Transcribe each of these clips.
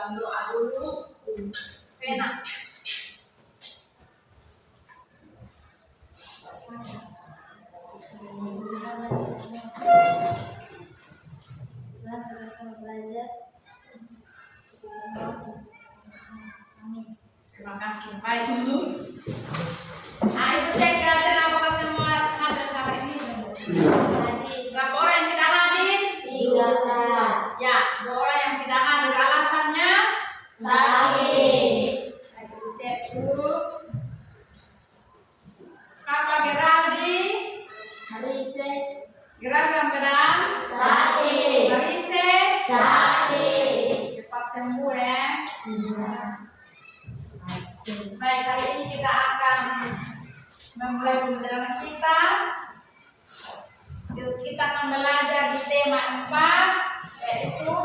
dalam doa dulu. Pena. Belajar. Terima kasih. Baik. Ibu cek keadaan apakah semua hadir hari ini? Berapa orang yang tidak hadir? 3 orang. Ya, 2 orang yang tidak hadir alasannya Sakit. Ibu cek dulu. Kakak Geraldi, Harise. Geraldi Ramadhan, Sakit. Harise, Sakit. cepat sembuh ya. Iya. Baik, kali ini kita akan memulai pembelajaran kita. Yuk, kita akan belajar di tema 4, yaitu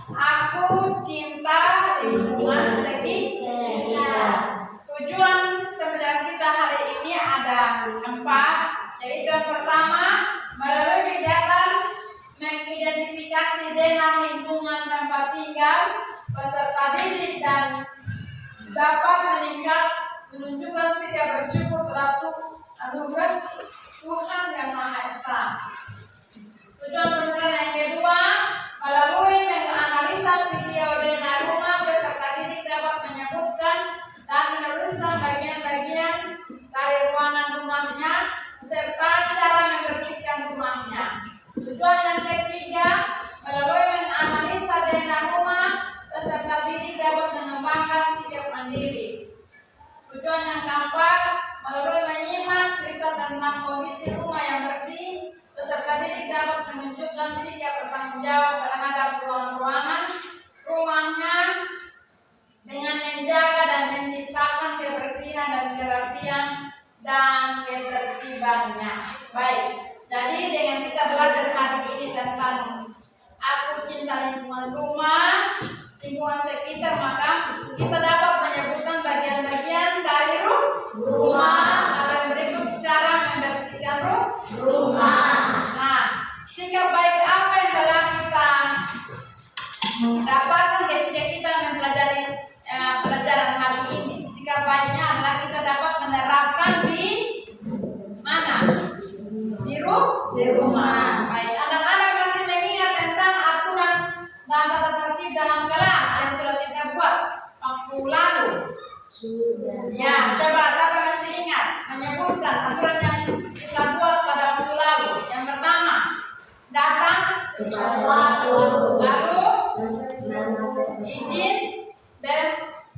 aku cinta lingkungan sekitar. Tujuan pembelajaran kita hari ini ada 4, yaitu yang pertama, melalui kegiatan mengidentifikasi dengan lingkungan tempat tinggal peserta didik dan dapat menunjukkan sikap bersyukur terhadap anugerah Tuhan yang Maha Esa. Tujuan pembelajaran yang kedua, melalui menganalisa video dengan rumah peserta didik dapat menyebutkan dan menuliskan bagian-bagian dari ruangan rumahnya serta cara membersihkan rumahnya. Tujuan yang ketiga, melalui menganalisa dengan rumah peserta didik dapat mengembangkan sikap mandiri. Tujuan yang keempat, melalui menyimak cerita tentang kondisi rumah yang bersih, peserta didik dapat menunjukkan sikap bertanggung jawab terhadap ruangan-ruangan rumahnya dengan menjaga dan menciptakan kebersihan dan kerapian dan ketertibannya. Baik, jadi dengan kita belajar hari ini tentang aku cinta lingkungan rumah, lingkungan sekitar, maka kita dapat menyebutkan bagian-bagian dari rumah. Lalu yang berikut cara membersihkan rumah. Nah, sikap baik apa yang telah kita dapatkan ketika kita mempelajari pelajaran hari ini? Sikap baiknya adalah kita dapat menerapkan di mana? Di rumah. Baik, anak-anak masih mengingat tentang aturan dan tata tertib dalam kelas yang sudah kita buat waktu lalu? Sudah. Ya, coba siapa masih ingat menyebutkan aturan yang kita buat pada waktu lalu? Yang pertama, datang Tepat waktu. lalu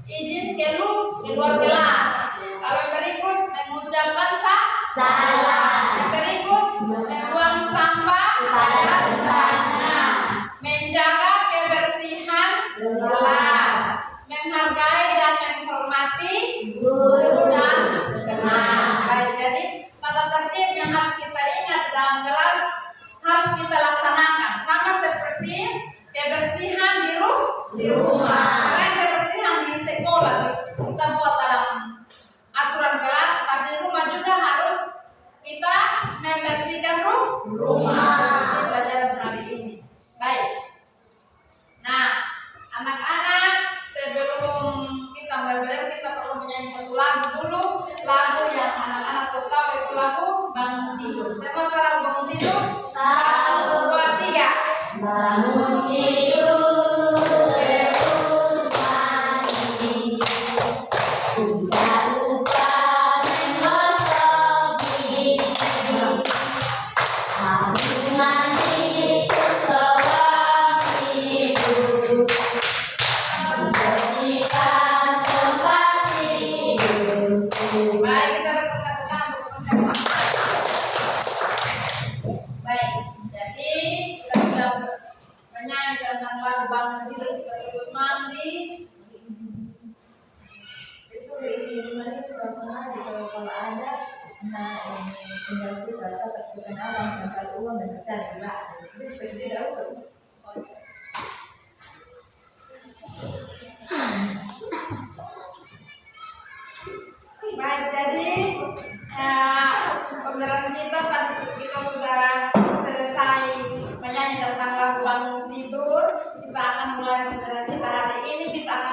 izin keluar kelas. Lalu yang berikut mengucapkan Salam. yang berikut membuang sampah pada tempatnya, menjaga kebersihan kelas, menghargai dan menghormati guru dan teman. Baik, jadi tata tertib yang harus kita ingat dalam kelas harus kita laksanakan, sama seperti kebersihan di rumah. Selain kebersihan di sekolah kita buat dalam aturan kelas, tapi di rumah juga harus kita membersihkan rumah. Seperti pelajaran hari ini. Baik. Nah, anak-anak, sebelum kita mulai belajar, kita perlu menyanyi satu lagu dulu. Lagu yang anak-anak suka tahu itu lagu Bangun Tidur. Siapa tahu lagu Bangun Tidur? 1, 2, 3. Bangun tidur terus pagi, tidak lupa menggosok gigi. Harus mandi sebelum tidur, membersihkan tempat tidur. Baik, kita bertukar-tukar untuk semua. Baik, jadi kita sudah menyanyi tentang lagu Bangun Tidur, terus mandi. Disuruh ini gimana itu nggak pernah kalau ada. Nah ini tinggal kita rasa keputusan alam tentang uang dan mencari juga. Itu spesifik dahulu. Baik, jadi pembelajaran kita tadi kita sudah selesai menyanyi tentang lagu Bangun Tidur. Kita akan mulai pembelajaran kita hari ini. Kita akan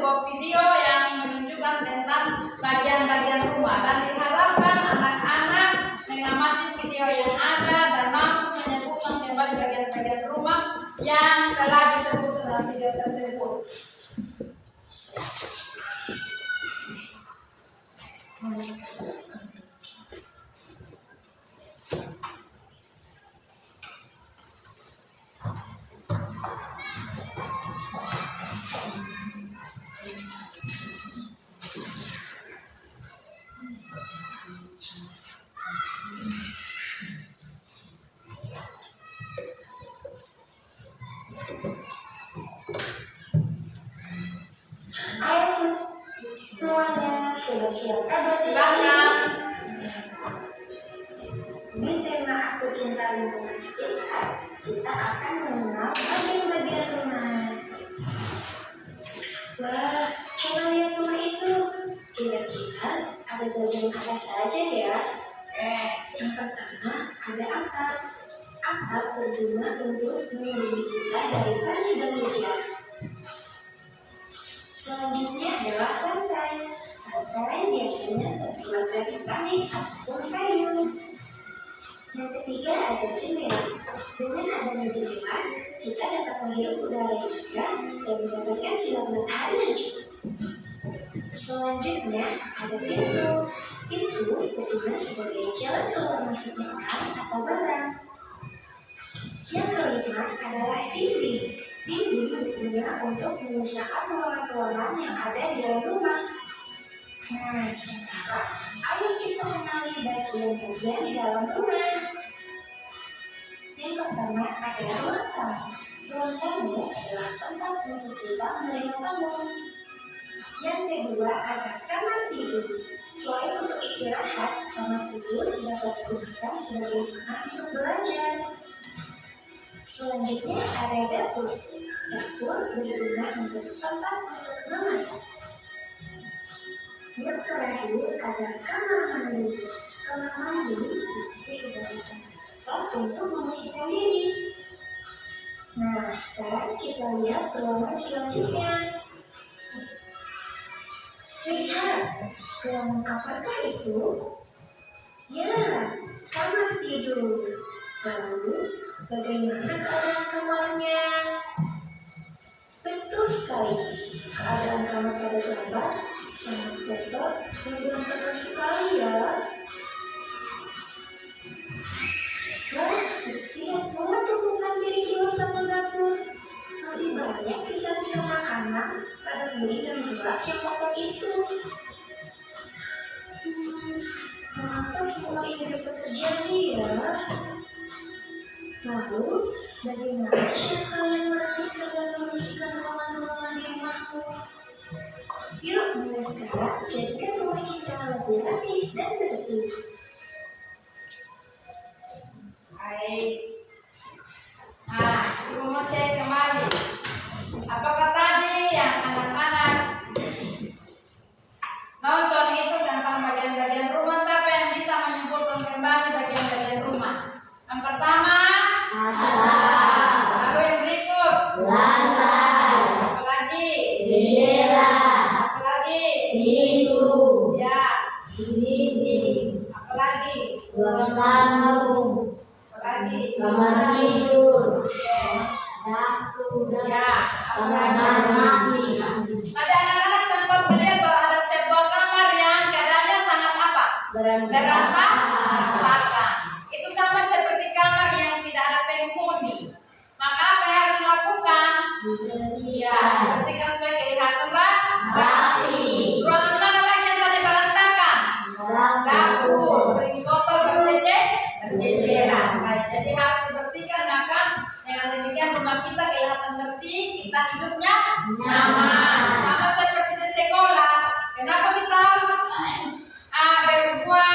sebuah video yang menunjukkan tentang bagian-bagian rumah dan diharapkan anak-anak mengamati video yang ada dan mampu menyebutkan kembali bagian-bagian rumah yang telah disebut dalam video tersebut. Ayo semuanya sudah siap Silakan. Di tema Aku Cinta Lingkungan Sekitar, kita akan mengenal bagian-bagian rumah. Wah, coba lihat rumah itu. Kira-kira ada bagian apa saja ya? Yang pertama ada atap. Atap berguna untuk melindungi kita dari panas dan hujan. Selanjutnya adalah lantai. Lantai biasanya terbuat dari keramik ataupun kayu. Yang ketiga ada jendela. Dengan adanya jendela, kita dapat menghirup udara yang segar dan mendapatkan sinar matahari yang cukup. Selanjutnya ada pintu. Pintu berguna sebagai jalan keluar masuknya orang atau barang. Yang kelima adalah dinding. Dinding berguna untuk memisahkan ruangan-ruangan yang ada di dalam rumah. Nah, sekarang ayo kita kenali bagian-bagian di dalam rumah. Yang pertama adalah ruang tamu. Ruang tamu adalah tempat untuk kita menerima tamu. Yang kedua ada kamar tidur. Selain untuk istirahat, kamar tidur dapat digunakan sebagai rumah untuk belajar. Selanjutnya ada dapur. Dapur berguna untuk tempat untuk memasak. Yang terakhir ada kamar mandi. Kamar mandi digunakan sebagai tempat untuk membersihkan diri. Nah, sekarang kita lihat ruangan selanjutnya. Lihat, ruangan apakah itu? Ya, kamar tidur. Lalu, bagaimana keadaan kamarnya? Betul sekali, keadaan kamar pada gambar sangat kotor dan berantakan sekali ya. Wah, lihat pula tumpukan piring di wastafel dapur. Masih banyak sisa-sisa makanan pada piring dan gelas yang kotor itu. Mengapa semua ini dapat terjadi ya? Lalu, bagaimana cara kalian merapikan dan membersihkan ruangan-ruangan di rumahmu? Yuk, mulai sekarang jadikan rumah kita lebih rapi dan bersih. Baik. Nah, ibu mau cek kembali. Apakah tadi yang anak-anak nonton itu tentang bagian-bagian rumah? Siapa yang bisa menyebutkan kembali bagian-bagian rumah? Yang pertama, lalu yang berikut, lantai, apalagi, jendela, apalagi, pintu, ya, dinding, apalagi, ruang tamu, apalagi, kamar tidur, ya, dapur, ya, kamar apalagi. mandi, Tadi anak-anak sempat melihat bahwa ada sebuah kamar yang keadaannya sangat apa? Berantakan. Itu sama seperti kamar yang tidak ada penghuni. Maka apa yang harus dilakukan? Ya, bersihkan supaya kelihatan rapi. Ruangan mana lagi yang tadi berantakan? Dapur, piring kotor, berceceran. Baik, jadi harus dibersihkan, maka dengan demikian rumah kita kelihatan bersih, kita hidupnya nyaman. Sama seperti di sekolah. Kenapa kita harus berdua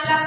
melakukan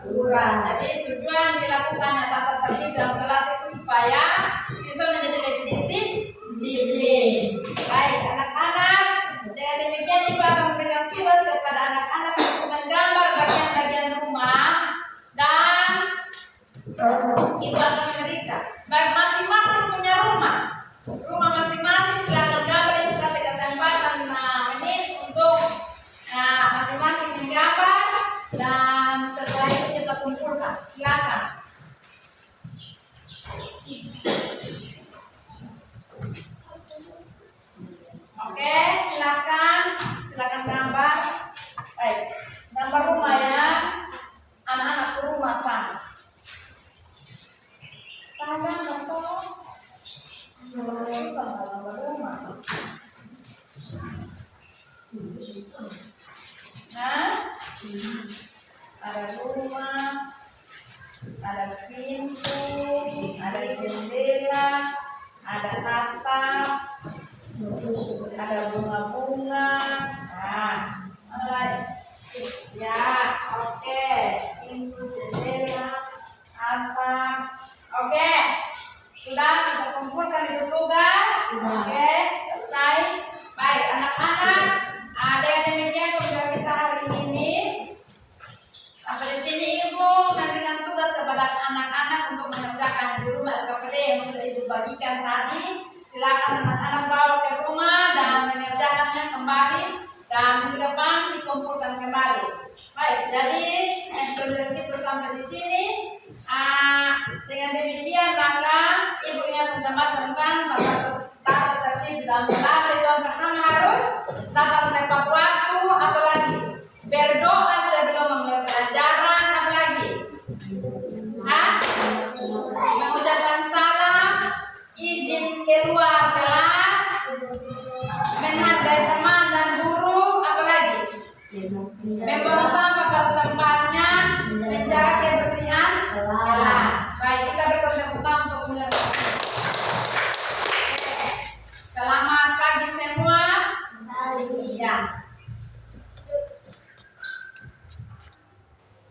aturan. Jadi tujuan dilakukannya tata tertib dalam kelas itu supaya siswa menjadi lebih disiplin. Baik anak-anak, dengan demikian Ibu akan memberikan tugas kepada anak-anak untuk menggambar bagian-bagian rumah dan Ibu akan memeriksa. Baik masing-masing punya rumah masing-masing silakan gambar. Ibu kasih kesempatan 5 menit untuk masing-masing menggambar dan setelah itu kita kumpulkan. Silakan. Oke, silakan gambar. Baik, gambar rumah ya. Anak-anak rumah sana. Tangan atau gambar rumah. Nah, ada rumah, ada pintu, ada jendela, ada atap, ada bunga-bunga. Nah, mana lagi? Ya, oke. Pintu, jendela, atap. Oke, sudah kita kumpulkan itu tugas. Oke, selesai. Baik, anak-anak. Ada yang demikian pembelajaran kita hari ini. Sampai di sini Ibu memberikan tugas kepada anak-anak untuk mengerjakan di rumah LKPD yang sudah Ibu bagikan tadi. Silakan anak-anak bawa ke rumah dan mengerjakannya kembali dan minggu depan dikumpulkan kembali. Baik, jadi pembelajaran kita sampai di sini. Dengan demikian maka Ibu ingat teman tentang tata tertib dalam kelas. Yang pertama harus tata tepat waktu, apalagi berdoa sebelum memulai pelajaran, apalagi mengucapkan salam, izin keluar kelas, menghargai teman dan guru, apalagi membuang sampah pada tempatnya, menjaga kebersihan kelas. Baik, kita berkonsentrasi untuk mulai. Selamat pagi semua. Ya.